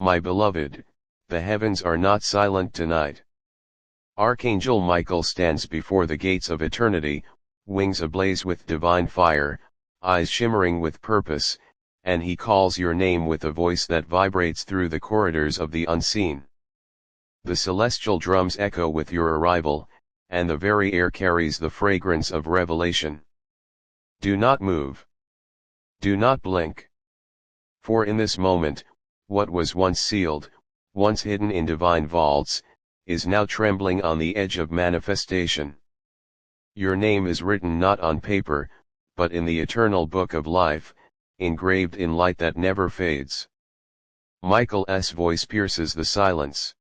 My beloved, the heavens are not silent tonight. Archangel Michael stands before the gates of eternity, wings ablaze with divine fire, eyes shimmering with purpose, and he calls your name with a voice that vibrates through the corridors of the unseen. The celestial drums echo with your arrival, and the very air carries the fragrance of revelation. Do not move. Do not blink. For in this moment, what was once sealed, once hidden in divine vaults, is now trembling on the edge of manifestation. Your name is written not on paper, but in the eternal book of life, engraved in light that never fades. Michael's voice pierces the silence.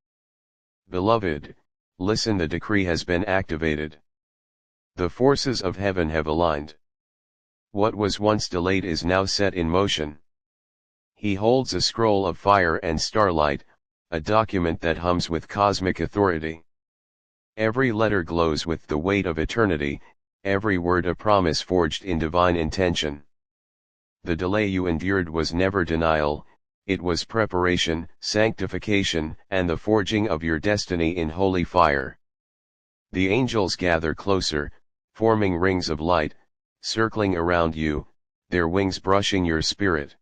Beloved, listen, the decree has been activated. The forces of heaven have aligned. What was once delayed is now set in motion. He holds a scroll of fire and starlight, a document that hums with cosmic authority. Every letter glows with the weight of eternity, every word a promise forged in divine intention. The delay you endured was never denial, it was preparation, sanctification, and the forging of your destiny in holy fire. The angels gather closer, forming rings of light, circling around you, their wings brushing your spirit.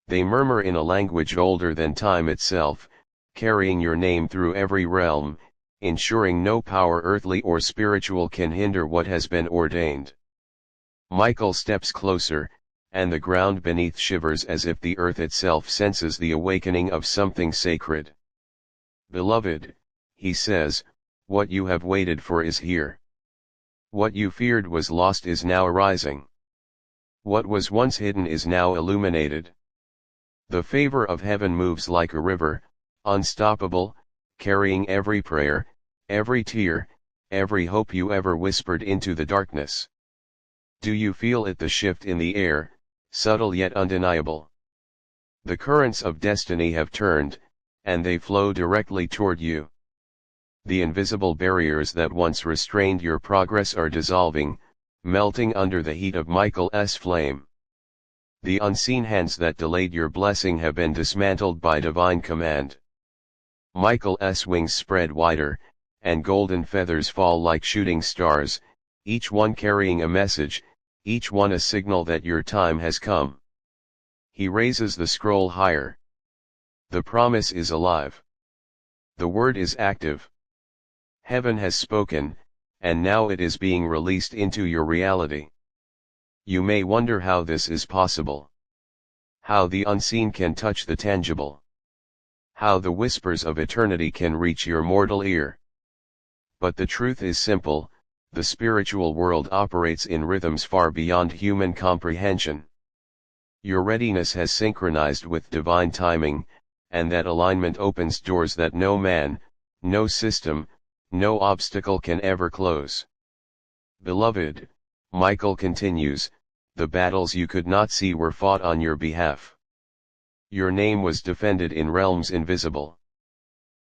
They murmur in a language older than time itself, carrying your name through every realm, ensuring no power earthly or spiritual can hinder what has been ordained. Michael steps closer, and the ground beneath shivers as if the earth itself senses the awakening of something sacred. Beloved, he says, what you have waited for is here. What you feared was lost is now arising. What was once hidden is now illuminated. The favor of heaven moves like a river, unstoppable, carrying every prayer, every tear, every hope you ever whispered into the darkness. Do you feel it, the shift in the air, subtle yet undeniable? The currents of destiny have turned, and they flow directly toward you. The invisible barriers that once restrained your progress are dissolving, melting under the heat of Michael's flame. The unseen hands that delayed your blessing have been dismantled by divine command. Michael's wings spread wider, and golden feathers fall like shooting stars, each one carrying a message, each one a signal that your time has come. He raises the scroll higher. The promise is alive. The word is active. Heaven has spoken, and now it is being released into your reality. You may wonder how this is possible. How the unseen can touch the tangible. How the whispers of eternity can reach your mortal ear. But the truth is simple, the spiritual world operates in rhythms far beyond human comprehension. Your readiness has synchronized with divine timing, and that alignment opens doors that no man, no system, no obstacle can ever close. Beloved, Michael continues, the battles you could not see were fought on your behalf. Your name was defended in realms invisible.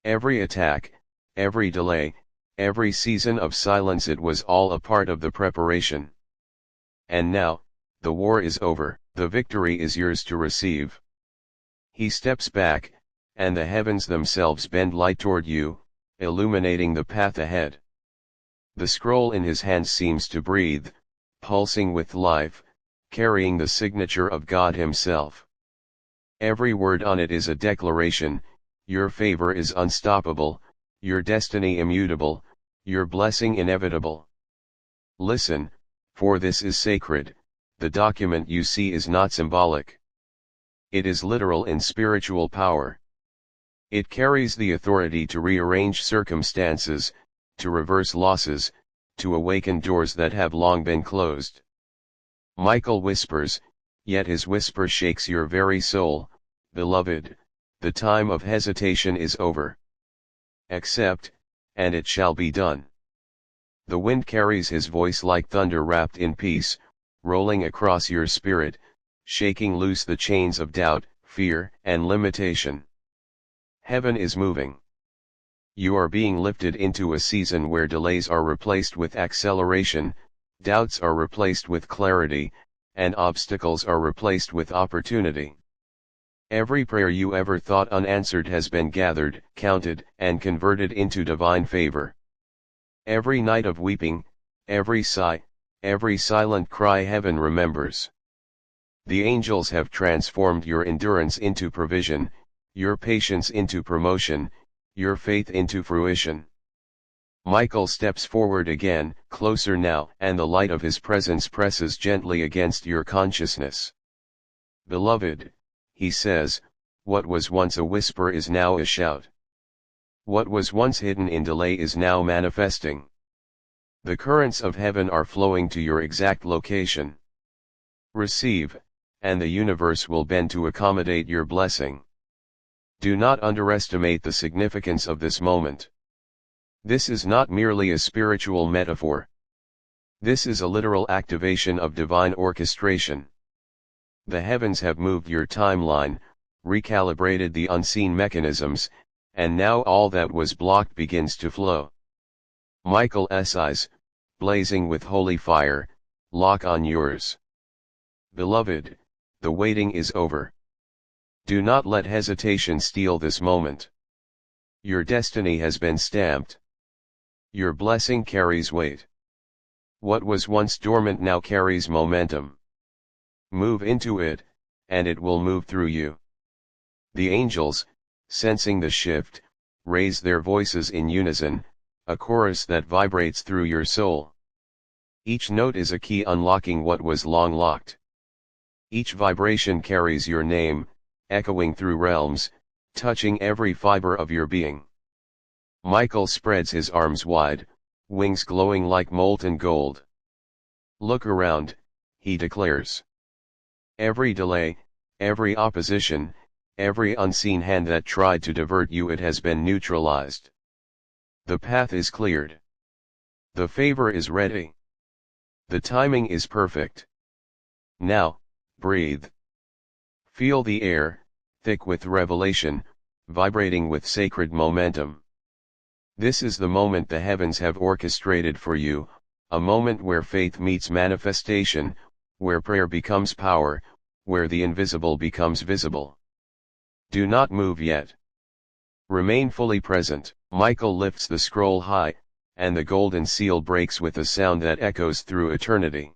Every attack, every delay, every season of silence, it was all a part of the preparation. And now, the war is over, the victory is yours to receive. He steps back, and the heavens themselves bend light toward you, illuminating the path ahead. The scroll in his hands seems to breathe, pulsing with life, carrying the signature of God Himself. Every word on it is a declaration, your favor is unstoppable, your destiny immutable, your blessing inevitable. Listen, for this is sacred, the document you see is not symbolic. It is literal in spiritual power. It carries the authority to rearrange circumstances, to reverse losses, to awaken doors that have long been closed. Michael whispers, yet his whisper shakes your very soul, beloved, the time of hesitation is over. Accept, and it shall be done. The wind carries his voice like thunder wrapped in peace, rolling across your spirit, shaking loose the chains of doubt, fear, and limitation. Heaven is moving. You are being lifted into a season where delays are replaced with acceleration, doubts are replaced with clarity, and obstacles are replaced with opportunity. Every prayer you ever thought unanswered has been gathered, counted, and converted into divine favor. Every night of weeping, every sigh, every silent cry heaven remembers. The angels have transformed your endurance into provision, your patience into promotion, your faith into fruition. Michael steps forward again, closer now, and the light of his presence presses gently against your consciousness. Beloved, he says, what was once a whisper is now a shout. What was once hidden in delay is now manifesting. The currents of heaven are flowing to your exact location. Receive, and the universe will bend to accommodate your blessing. Do not underestimate the significance of this moment. This is not merely a spiritual metaphor. This is a literal activation of divine orchestration. The heavens have moved your timeline, recalibrated the unseen mechanisms, and now all that was blocked begins to flow. Michael's eyes, blazing with holy fire, lock on yours. Beloved, the waiting is over. Do not let hesitation steal this moment. Your destiny has been stamped. Your blessing carries weight. What was once dormant now carries momentum. Move into it, and it will move through you. The angels, sensing the shift, raise their voices in unison, a chorus that vibrates through your soul. Each note is a key unlocking what was long locked. Each vibration carries your name, echoing through realms, touching every fiber of your being. Michael spreads his arms wide, wings glowing like molten gold. Look around, he declares. Every delay, every opposition, every unseen hand that tried to divert you, it has been neutralized. The path is cleared. The favor is ready. The timing is perfect. Now, breathe. Feel the air, thick with revelation, vibrating with sacred momentum. This is the moment the heavens have orchestrated for you, a moment where faith meets manifestation, where prayer becomes power, where the invisible becomes visible. Do not move yet. Remain fully present. Michael lifts the scroll high, and the golden seal breaks with a sound that echoes through eternity.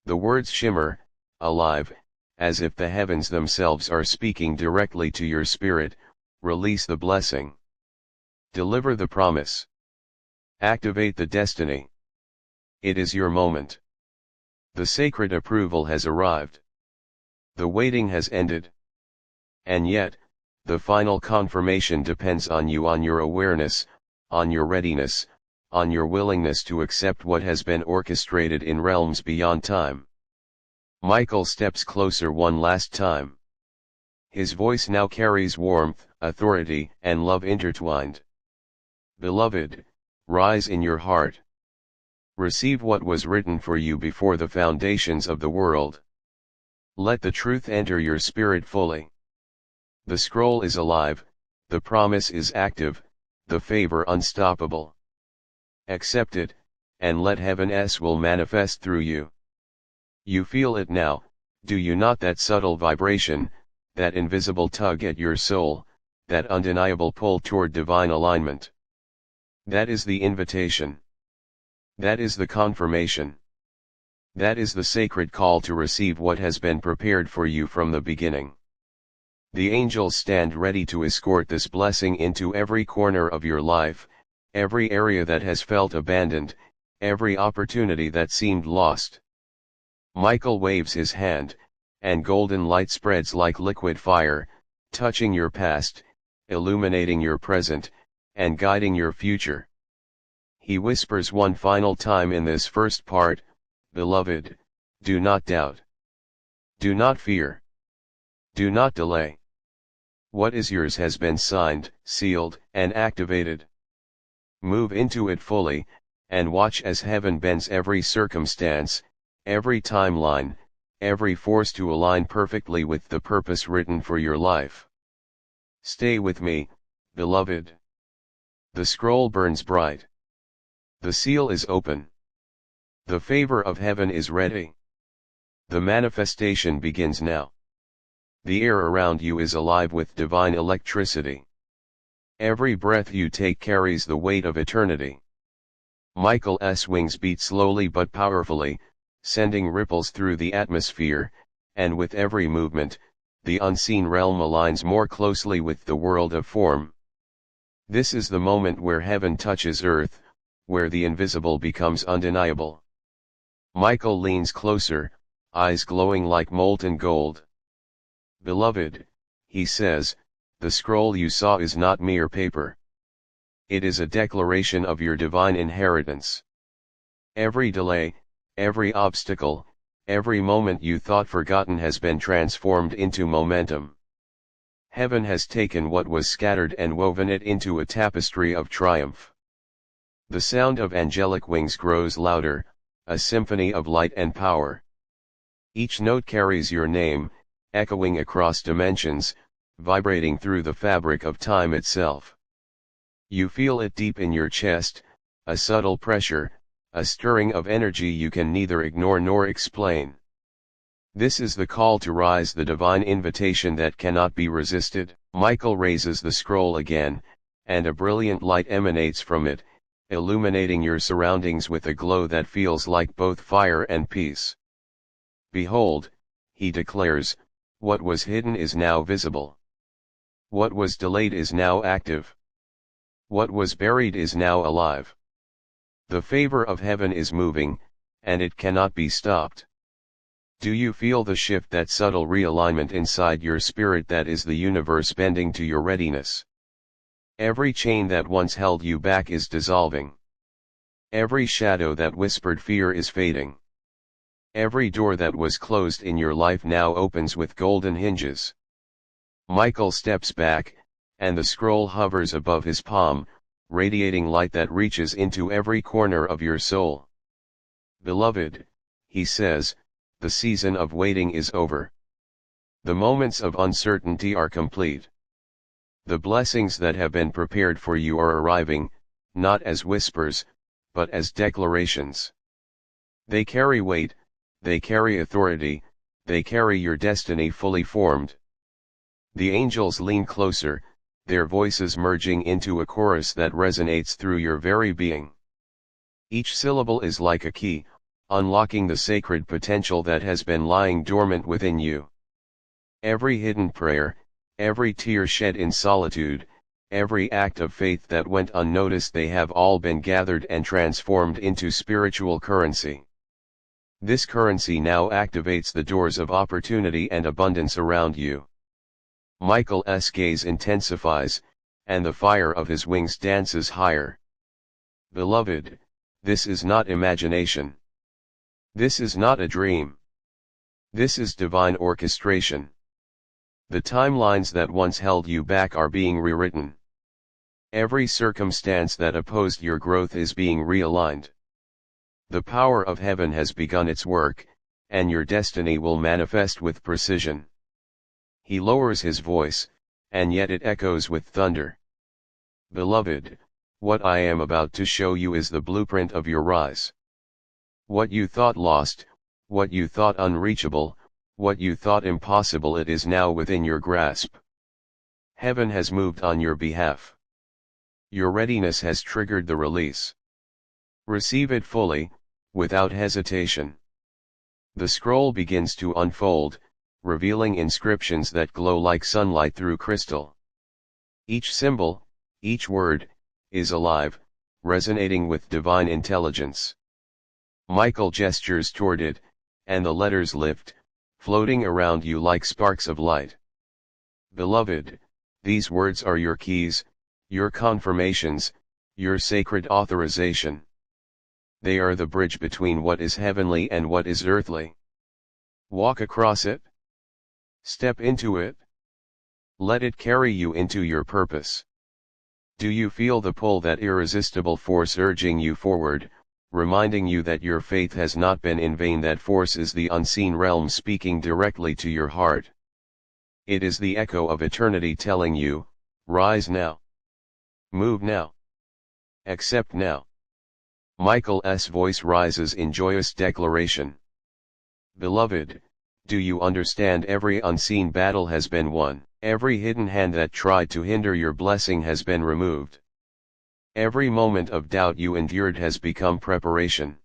The words shimmer, alive, as if the heavens themselves are speaking directly to your spirit. Release the blessing. Deliver the promise. Activate the destiny. It is your moment. The sacred approval has arrived. The waiting has ended. And yet, the final confirmation depends on you, on your awareness, on your readiness, on your willingness to accept what has been orchestrated in realms beyond time. Michael steps closer one last time. His voice now carries warmth, authority, and love intertwined. Beloved, rise in your heart. Receive what was written for you before the foundations of the world. Let the truth enter your spirit fully. The scroll is alive, the promise is active, the favor unstoppable. Accept it, and let heaven's will manifest through you. You feel it now, do you not? That subtle vibration, that invisible tug at your soul, that undeniable pull toward divine alignment. That is the invitation. That is the confirmation. That is the sacred call to receive what has been prepared for you from the beginning. The angels stand ready to escort this blessing into every corner of your life, every area that has felt abandoned, every opportunity that seemed lost. Michael waves his hand, and golden light spreads like liquid fire, touching your past, illuminating your present, and guiding your future. He whispers one final time in this first part, beloved, do not doubt. Do not fear. Do not delay. What is yours has been signed, sealed, and activated. Move into it fully, and watch as heaven bends every circumstance, every timeline, every force to align perfectly with the purpose written for your life. Stay with me, beloved. The scroll burns bright. The seal is open. The favor of heaven is ready. The manifestation begins now. The air around you is alive with divine electricity. Every breath you take carries the weight of eternity. Michael's wings beat slowly but powerfully, sending ripples through the atmosphere, and with every movement, the unseen realm aligns more closely with the world of form. This is the moment where heaven touches earth, where the invisible becomes undeniable. Michael leans closer, eyes glowing like molten gold. "Beloved," he says, "the scroll you saw is not mere paper. It is a declaration of your divine inheritance. Every delay, every obstacle, every moment you thought forgotten has been transformed into momentum. Heaven has taken what was scattered and woven it into a tapestry of triumph." The sound of angelic wings grows louder, a symphony of light and power. Each note carries your name, echoing across dimensions, vibrating through the fabric of time itself. You feel it deep in your chest, a subtle pressure, a stirring of energy you can neither ignore nor explain. This is the call to rise, the divine invitation that cannot be resisted. Michael raises the scroll again, and a brilliant light emanates from it, illuminating your surroundings with a glow that feels like both fire and peace. "Behold," he declares, "what was hidden is now visible. What was delayed is now active. What was buried is now alive. The favor of heaven is moving, and it cannot be stopped." Do you feel the shift, that subtle realignment inside your spirit that is the universe bending to your readiness? Every chain that once held you back is dissolving. Every shadow that whispered fear is fading. Every door that was closed in your life now opens with golden hinges. Michael steps back, and the scroll hovers above his palm, radiating light that reaches into every corner of your soul. "Beloved," he says, "the season of waiting is over. The moments of uncertainty are complete. The blessings that have been prepared for you are arriving, not as whispers, but as declarations. They carry weight, they carry authority, they carry your destiny fully formed." The angels lean closer, their voices merging into a chorus that resonates through your very being. Each syllable is like a key, unlocking the sacred potential that has been lying dormant within you. Every hidden prayer, every tear shed in solitude, every act of faith that went unnoticed, they have all been gathered and transformed into spiritual currency. This currency now activates the doors of opportunity and abundance around you. Michael's gaze intensifies, and the fire of his wings dances higher. "Beloved, this is not imagination. This is not a dream. This is divine orchestration. The timelines that once held you back are being rewritten. Every circumstance that opposed your growth is being realigned. The power of heaven has begun its work, and your destiny will manifest with precision." He lowers his voice, and yet it echoes with thunder. "Beloved, what I am about to show you is the blueprint of your rise. What you thought lost, what you thought unreachable, what you thought impossible, it is now within your grasp. Heaven has moved on your behalf. Your readiness has triggered the release. Receive it fully, without hesitation." The scroll begins to unfold, revealing inscriptions that glow like sunlight through crystal. Each symbol, each word, is alive, resonating with divine intelligence. Michael gestures toward it, and the letters lift, floating around you like sparks of light. "Beloved, these words are your keys, your confirmations, your sacred authorization. They are the bridge between what is heavenly and what is earthly. Walk across it. Step into it. Let it carry you into your purpose." Do you feel the pull, that irresistible force urging you forward, reminding you that your faith has not been in vain? That force is the unseen realm speaking directly to your heart. It is the echo of eternity telling you, rise now. Move now. Accept now. Michael's voice rises in joyous declaration. "Beloved, Do you understand? Every unseen battle has been won. Every hidden hand that tried to hinder your blessing has been removed. Every moment of doubt you endured has become preparation.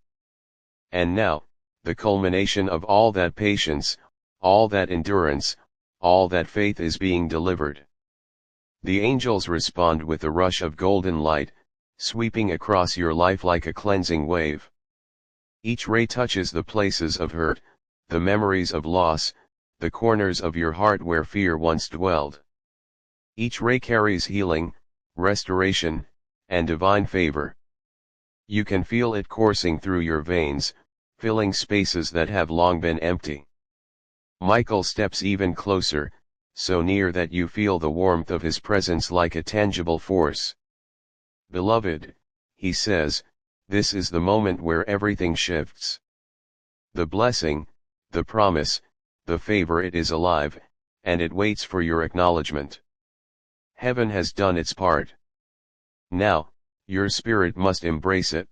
And now, the culmination of all that patience, all that endurance, all that faith is being delivered. The angels respond with a rush of golden light, sweeping across your life like a cleansing wave. Each ray touches the places of hurt, the memories of loss, the corners of your heart where fear once dwelled. Each ray carries healing, restoration, and divine favor. You can feel it coursing through your veins, filling spaces that have long been empty. Michael steps even closer, so near that you feel the warmth of his presence like a tangible force. Beloved, he says, this is the moment where everything shifts. The blessing, the promise, the favor, it is alive, and it waits for your acknowledgement. Heaven has done its part. Now, your spirit must embrace it.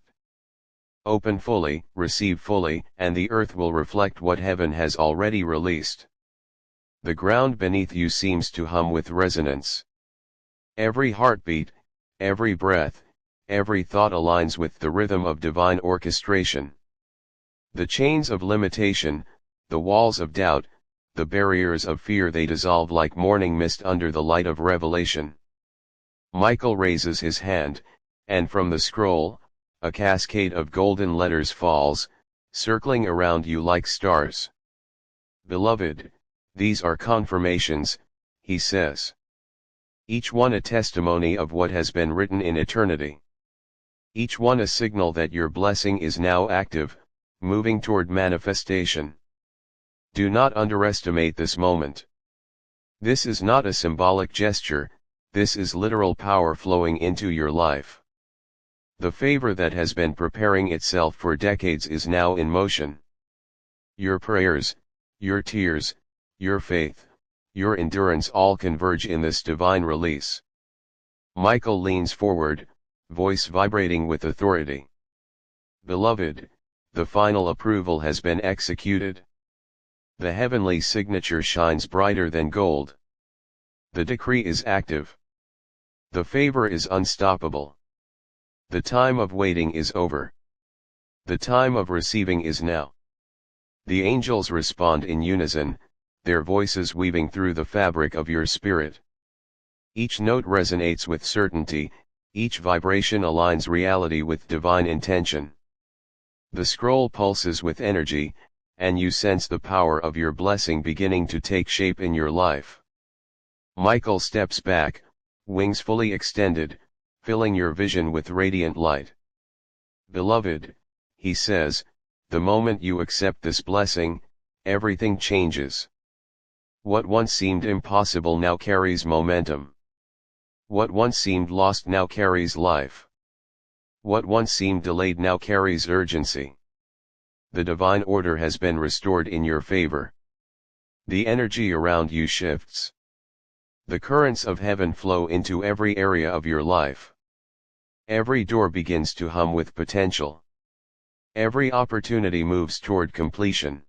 Open fully, receive fully, and the earth will reflect what heaven has already released. The ground beneath you seems to hum with resonance. Every heartbeat, every breath, every thought aligns with the rhythm of divine orchestration. The chains of limitation, the walls of doubt, the barriers of fear, they dissolve like morning mist under the light of revelation. Michael raises his hand, and from the scroll, a cascade of golden letters falls, circling around you like stars. Beloved, these are confirmations, he says. Each one a testimony of what has been written in eternity. Each one a signal that your blessing is now active, moving toward manifestation. Do not underestimate this moment. This is not a symbolic gesture, this is literal power flowing into your life. The favor that has been preparing itself for decades is now in motion. Your prayers, your tears, your faith, your endurance all converge in this divine release. Michael leans forward, voice vibrating with authority. Beloved, the final approval has been executed. The heavenly signature shines brighter than gold. The decree is active. The favor is unstoppable. The time of waiting is over. The time of receiving is now. The angels respond in unison, their voices weaving through the fabric of your spirit. Each note resonates with certainty, each vibration aligns reality with divine intention. The scroll pulses with energy, and you sense the power of your blessing beginning to take shape in your life. Michael steps back, wings fully extended, filling your vision with radiant light. Beloved, he says, the moment you accept this blessing, everything changes. What once seemed impossible now carries momentum. What once seemed lost now carries life. What once seemed delayed now carries urgency. The divine order has been restored in your favor. The energy around you shifts. The currents of heaven flow into every area of your life. Every door begins to hum with potential. Every opportunity moves toward completion.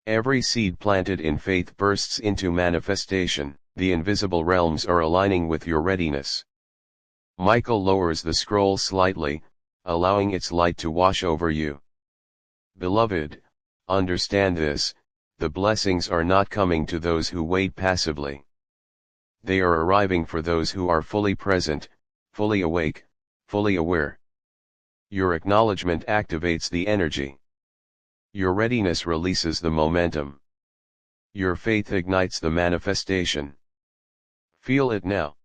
Every seed planted in faith bursts into manifestation. The invisible realms are aligning with your readiness. Michael lowers the scroll slightly, allowing its light to wash over you. Beloved, understand this, the blessings are not coming to those who wait passively. They are arriving for those who are fully present, fully awake, fully aware. Your acknowledgement activates the energy. Your readiness releases the momentum. Your faith ignites the manifestation. Feel it now.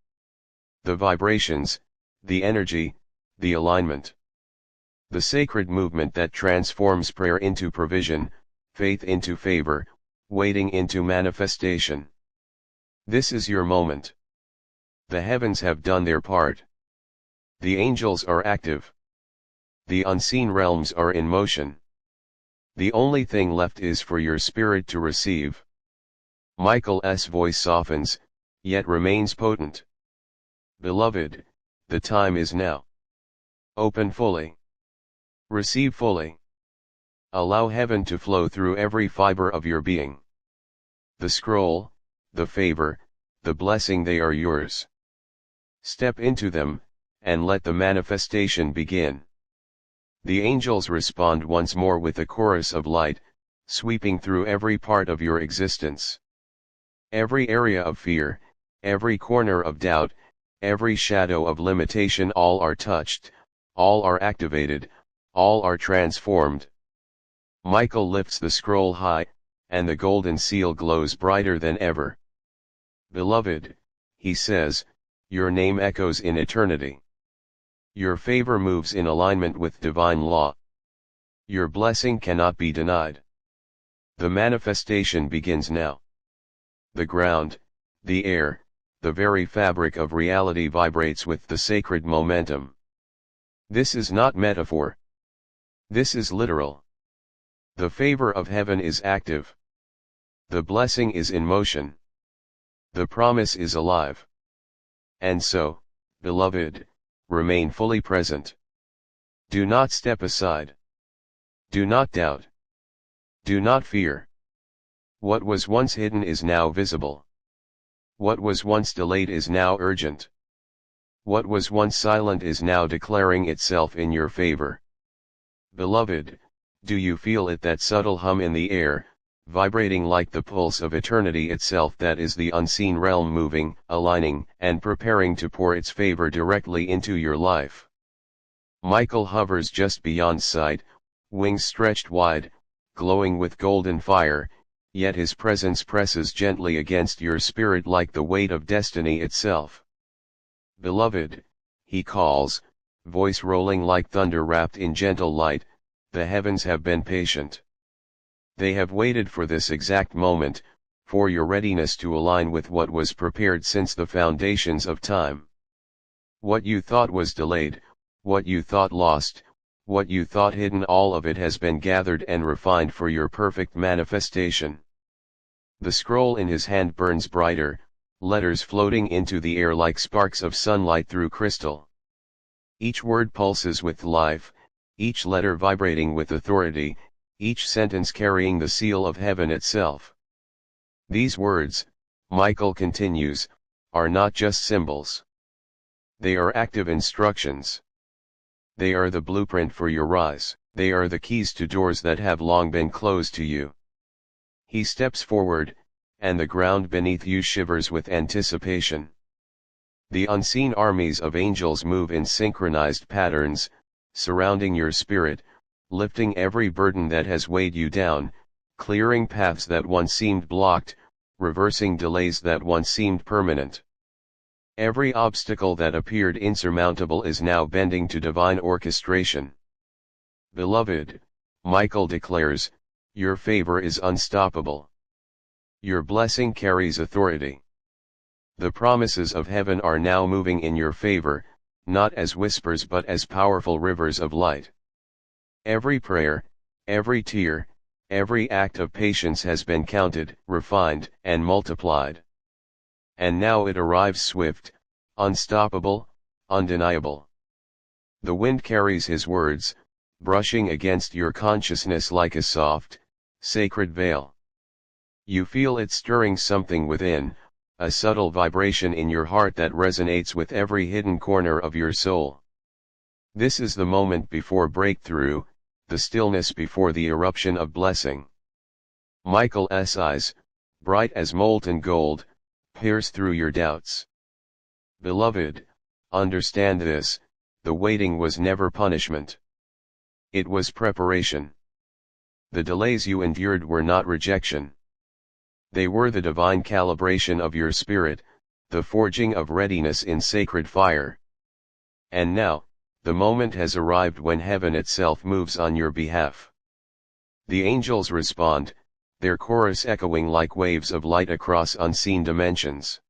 The vibrations, the energy, the alignment. The sacred movement that transforms prayer into provision, faith into favor, waiting into manifestation. This is your moment. The heavens have done their part. The angels are active. The unseen realms are in motion. The only thing left is for your spirit to receive. Michael's voice softens, yet remains potent. Beloved, the time is now. Open fully. Receive fully. Allow heaven to flow through every fiber of your being. The scroll, the favor, the blessing, they are yours. Step into them, and let the manifestation begin. The angels respond once more with a chorus of light, sweeping through every part of your existence. Every area of fear, every corner of doubt, every shadow of limitation, all are touched, all are activated, all are transformed. Michael lifts the scroll high, and the golden seal glows brighter than ever. Beloved, he says, your name echoes in eternity. Your favor moves in alignment with divine law. Your blessing cannot be denied. The manifestation begins now. The ground, the air, the very fabric of reality vibrates with the sacred momentum. This is not metaphor. This is literal. The favor of heaven is active. The blessing is in motion. The promise is alive. And so, beloved, remain fully present. Do not step aside. Do not doubt. Do not fear. What was once hidden is now visible. What was once delayed is now urgent. What was once silent is now declaring itself in your favor. Beloved, do you feel it, that subtle hum in the air, vibrating like the pulse of eternity itself, that is the unseen realm moving, aligning, and preparing to pour its favor directly into your life? Michael hovers just beyond sight, wings stretched wide, glowing with golden fire, yet his presence presses gently against your spirit like the weight of destiny itself. Beloved, he calls, voice rolling like thunder wrapped in gentle light, the heavens have been patient. They have waited for this exact moment, for your readiness to align with what was prepared since the foundations of time. What you thought was delayed, what you thought lost, what you thought hidden, all of it has been gathered and refined for your perfect manifestation. The scroll in his hand burns brighter, letters floating into the air like sparks of sunlight through crystal. Each word pulses with life, each letter vibrating with authority, each sentence carrying the seal of heaven itself. These words, Michael continues, are not just symbols. They are active instructions. They are the blueprint for your rise. They are the keys to doors that have long been closed to you. He steps forward, and the ground beneath you shivers with anticipation. The unseen armies of angels move in synchronized patterns, surrounding your spirit, lifting every burden that has weighed you down, clearing paths that once seemed blocked, reversing delays that once seemed permanent. Every obstacle that appeared insurmountable is now bending to divine orchestration. Beloved, Michael declares, your favor is unstoppable. Your blessing carries authority. The promises of heaven are now moving in your favor, not as whispers but as powerful rivers of light. Every prayer, every tear, every act of patience has been counted, refined, and multiplied. And now it arrives swift, unstoppable, undeniable. The wind carries his words, brushing against your consciousness like a soft, sacred veil. You feel it stirring something within, a subtle vibration in your heart that resonates with every hidden corner of your soul. This is the moment before breakthrough, the stillness before the eruption of blessing. Michael's eyes, bright as molten gold, pierce through your doubts. Beloved, understand this, the waiting was never punishment. It was preparation. The delays you endured were not rejection. They were the divine calibration of your spirit, the forging of readiness in sacred fire. And now, the moment has arrived when heaven itself moves on your behalf. The angels respond, their chorus echoing like waves of light across unseen dimensions.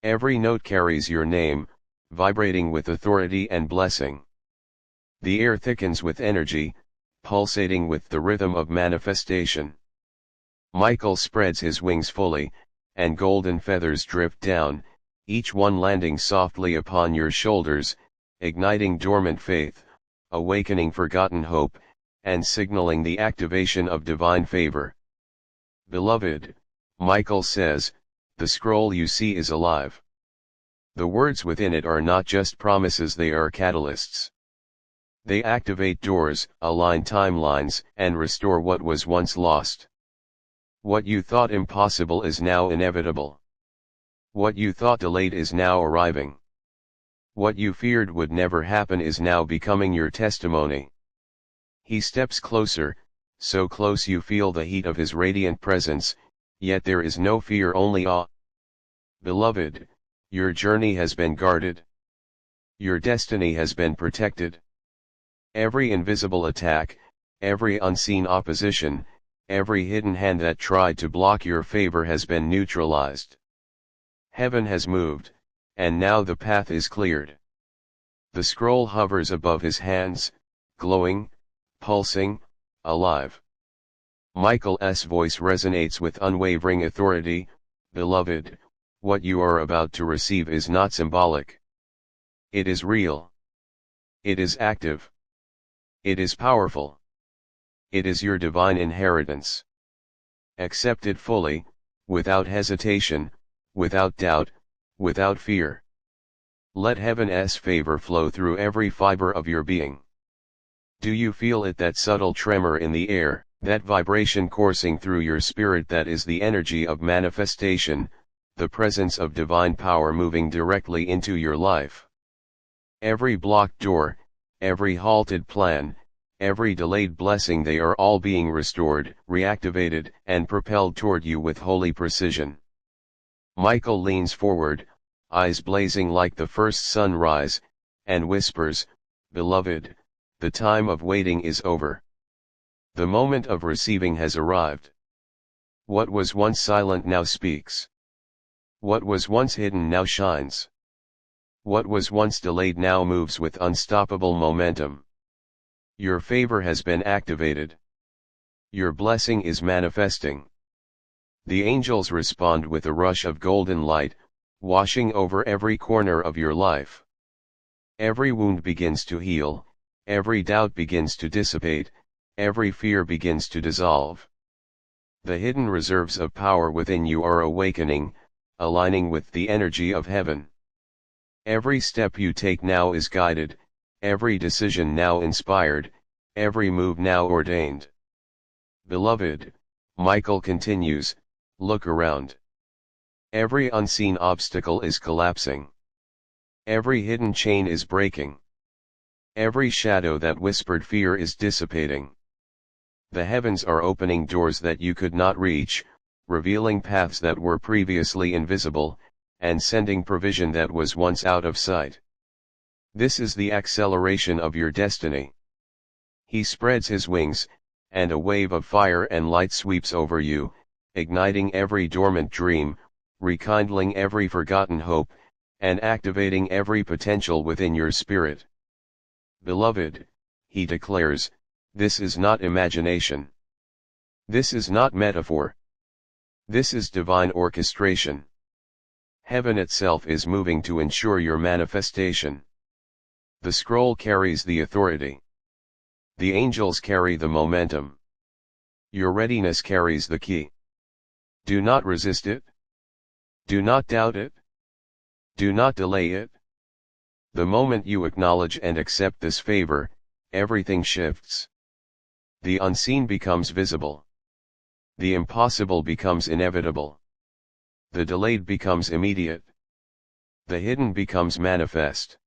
Every note carries your name, vibrating with authority and blessing. The air thickens with energy, pulsating with the rhythm of manifestation. Michael spreads his wings fully, and golden feathers drift down, each one landing softly upon your shoulders, igniting dormant faith, awakening forgotten hope, and signaling the activation of divine favor. Beloved, Michael says, the scroll you see is alive. The words within it are not just promises, they are catalysts. They activate doors, align timelines, and restore what was once lost. What you thought impossible is now inevitable. What you thought delayed is now arriving. What you feared would never happen is now becoming your testimony. He steps closer, so close you feel the heat of his radiant presence, yet there is no fear, only awe. Beloved, your journey has been guarded. Your destiny has been protected. Every invisible attack, every unseen opposition, every hidden hand that tried to block your favor has been neutralized. Heaven has moved, and now the path is cleared. The scroll hovers above his hands, glowing, pulsing, alive. Michael's voice resonates with unwavering authority. Beloved, what you are about to receive is not symbolic. It is real. It is active. It is powerful. It is your divine inheritance. Accept it fully, without hesitation, without doubt, without fear. Let heaven's favor flow through every fiber of your being. Do you feel it, that subtle tremor in the air, that vibration coursing through your spirit? That is the energy of manifestation, the presence of divine power moving directly into your life. Every blocked door, every halted plan, every delayed blessing, they are all being restored, reactivated, and propelled toward you with holy precision. Michael leans forward, eyes blazing like the first sunrise, and whispers, Beloved, the time of waiting is over. The moment of receiving has arrived. What was once silent now speaks. What was once hidden now shines. What was once delayed now moves with unstoppable momentum. Your favor has been activated. Your blessing is manifesting. The angels respond with a rush of golden light, washing over every corner of your life. Every wound begins to heal, every doubt begins to dissipate, every fear begins to dissolve. The hidden reserves of power within you are awakening, aligning with the energy of heaven. Every step you take now is guided, every decision now inspired, every move now ordained. Beloved, Michael continues, look around. Every unseen obstacle is collapsing. Every hidden chain is breaking. Every shadow that whispered fear is dissipating. The heavens are opening doors that you could not reach, revealing paths that were previously invisible, and sending provision that was once out of sight. This is the acceleration of your destiny. He spreads his wings, and a wave of fire and light sweeps over you, igniting every dormant dream, rekindling every forgotten hope, and activating every potential within your spirit. Beloved, he declares, this is not imagination. This is not metaphor. This is divine orchestration. Heaven itself is moving to ensure your manifestation. The scroll carries the authority. The angels carry the momentum. Your readiness carries the key. Do not resist it. Do not doubt it. Do not delay it. The moment you acknowledge and accept this favor, everything shifts. The unseen becomes visible. The impossible becomes inevitable. The delayed becomes immediate. The hidden becomes manifest.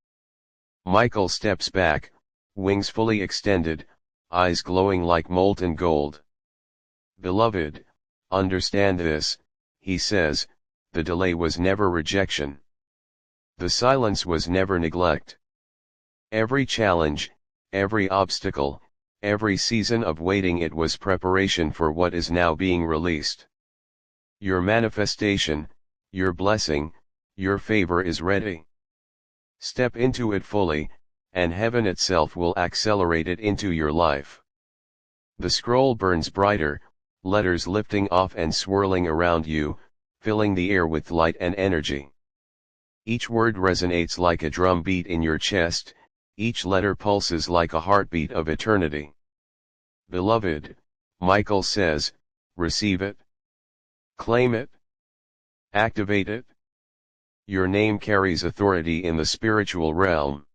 Michael steps back, wings fully extended, eyes glowing like molten gold. Beloved, understand this, he says, the delay was never rejection. The silence was never neglect. Every challenge, every obstacle, every season of waiting, it was preparation for what is now being released. Your manifestation, your blessing, your favor is ready. Step into it fully, and heaven itself will accelerate it into your life. The scroll burns brighter, letters lifting off and swirling around you, filling the air with light and energy. Each word resonates like a drum beat in your chest, each letter pulses like a heartbeat of eternity. Beloved, Michael says, receive it. Claim it. Activate it. Your name carries authority in the spiritual realm.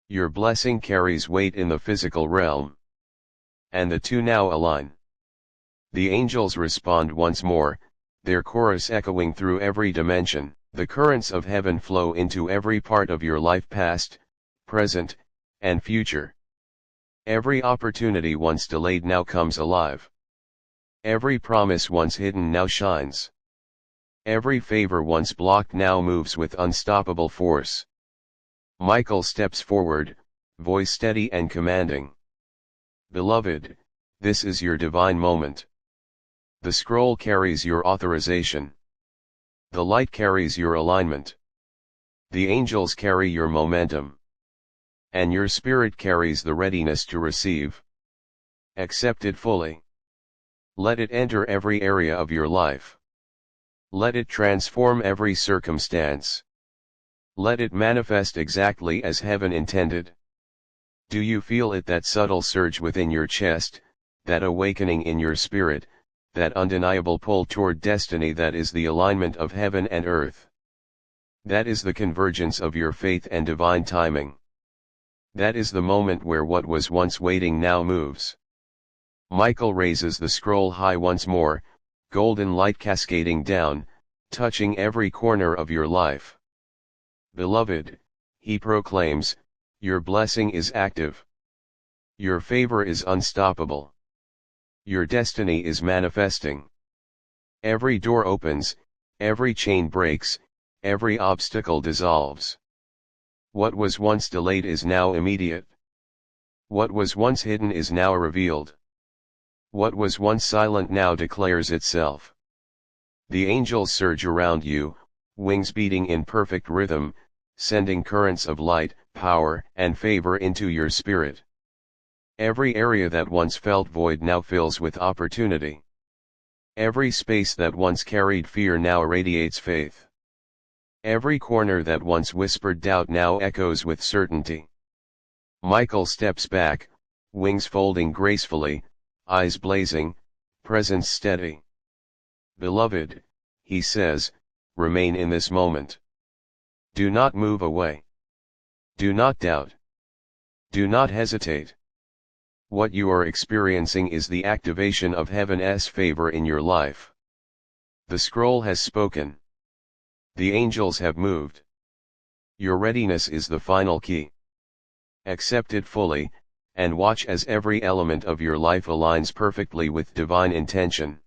Your blessing carries weight in the physical realm. And the two now align. The angels respond once more, their chorus echoing through every dimension. The currents of heaven flow into every part of your life, past, present, and future. Every opportunity once delayed now comes alive. Every promise once hidden now shines. Every favor once blocked now moves with unstoppable force. Michael steps forward, voice steady and commanding. Beloved, this is your divine moment. The scroll carries your authorization. The light carries your alignment. The angels carry your momentum. And your spirit carries the readiness to receive. Accept it fully. Let it enter every area of your life. Let it transform every circumstance. Let it manifest exactly as heaven intended. Do you feel it, that subtle surge within your chest, that awakening in your spirit, that undeniable pull toward destiny? That is the alignment of heaven and earth. That is the convergence of your faith and divine timing. That is the moment where what was once waiting now moves. Michael raises the scroll high once more, golden light cascading down, touching every corner of your life. Beloved, he proclaims, your blessing is active. Your favor is unstoppable. Your destiny is manifesting. Every door opens, every chain breaks, every obstacle dissolves. What was once delayed is now immediate. What was once hidden is now revealed. What was once silent now declares itself. The angels surge around you, wings beating in perfect rhythm, sending currents of light, power, and favor into your spirit. Every area that once felt void now fills with opportunity. Every space that once carried fear now radiates faith. Every corner that once whispered doubt now echoes with certainty. Michael steps back, wings folding gracefully, eyes blazing, presence steady. Beloved, he says, remain in this moment. Do not move away. Do not doubt. Do not hesitate. What you are experiencing is the activation of heaven's favor in your life. The scroll has spoken. The angels have moved. Your readiness is the final key. Accept it fully, and watch as every element of your life aligns perfectly with divine intention.